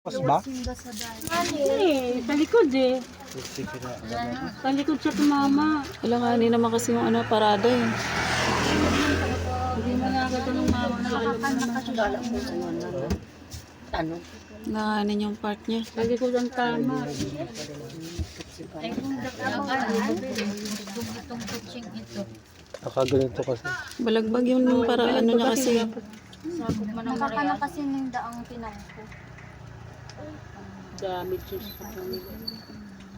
Pas ba? Sa likod eh. Sa likod siya tumama. Kailangan naman kasi yung parada eh. Hindi mo na agad ng mama na alam mo. Nanganin yung part niya. Sa likod ang tama. Nakaganito kasi. Balagbag yung para ano niya kasi. Nakakano kasi ng daang pinangko. Gamit siya sa kanila.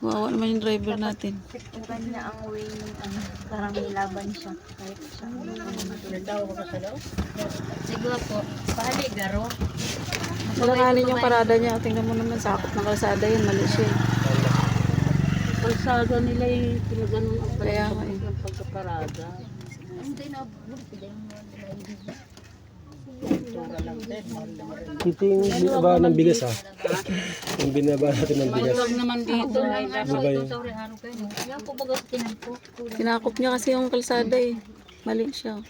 Wawa naman yung driver natin. Iban niya ang way parang may laban siya. Kahit siya. Siguro po, pahali garo. Kailanganin yung parada niya. Tingnan mo naman sakop ng kalsada yun. Mali siya eh. Kalsada nila yung pinaganon ang Kaya nga eh. ng pagkaparada. Ito yung binaba ng bigas ha. Yung binaba natin ng bigas. Huwag naman dito. Ano ba yun? Yan po baga tinan po. Kinakop niya kasi yung kalsada eh. Mali siya.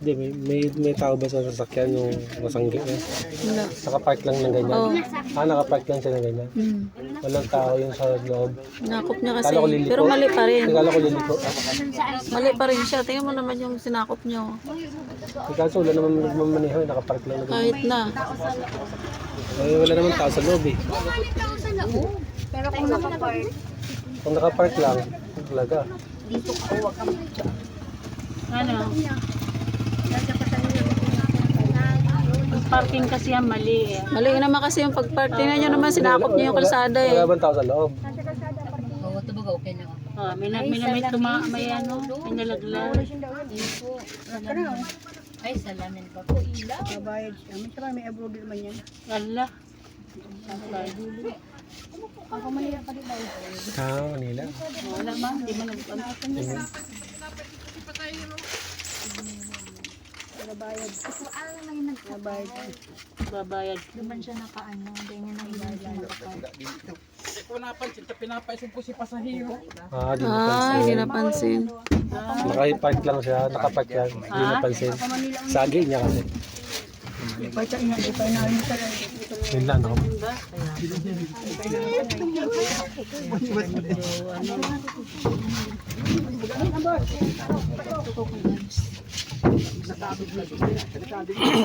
Hindi, may tao ba sa sasakyan yung masanggi eh? Wala. Nakapark lang ng ganyan. Oo. Nakapark lang siya ng ganyan. Walang tao yung sa loob. Kinakop niya kasi. Kala ko liliko. Pero mali pa rin. Kala ko liliko. Mali pa rin siya. Tingnan mo naman yung sinakop niya. Oh. Kaso wala naman nagmamaneho, nakapark lang na ganyan. Kahit na. Eh, wala naman tao sa loob eh. Pero kung nakapark, Kung nakapark lang, talaga. dito ka, huwag kang Ano? Ang parking kasi yan mali eh. Mali naman kasi yung pagpark. Tingnan niyo naman sinakop niya yung kalsada eh. Wala bang tao sa loob? Oo, ito baga okay na. Ah, may may ano, may nalaglag. Ay, salamin pa po. Ilaw. Babayad siya. May saka may abroad naman yan. Ala. Manila. Wala man, hindi man nagpapalatan. Babayad. naman siya nakaano, hindi niya nahilang siya nakapark. Ah, di Ah, hindi napansin. napansin. Nakapark lang siya, nakapark yan. Hindi napansin. Sagi niya kasi. Yun lang, no?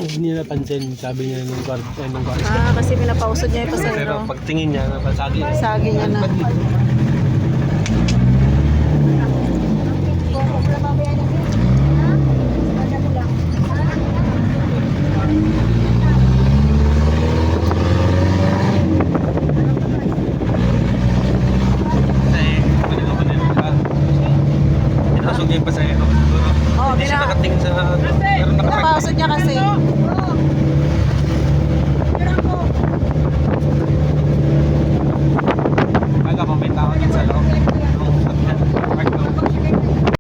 Hindi napansin, sabi niya nung kwarto. Ah, kasi pinapausod niya yung Pero pasahero. pagtingin niya, napasagi. Sagi niya na. Pinasok niya yung pasahero. Oo, Hindi siya nakatingin sa... Pero nakapark. Pinapausod niya kasi.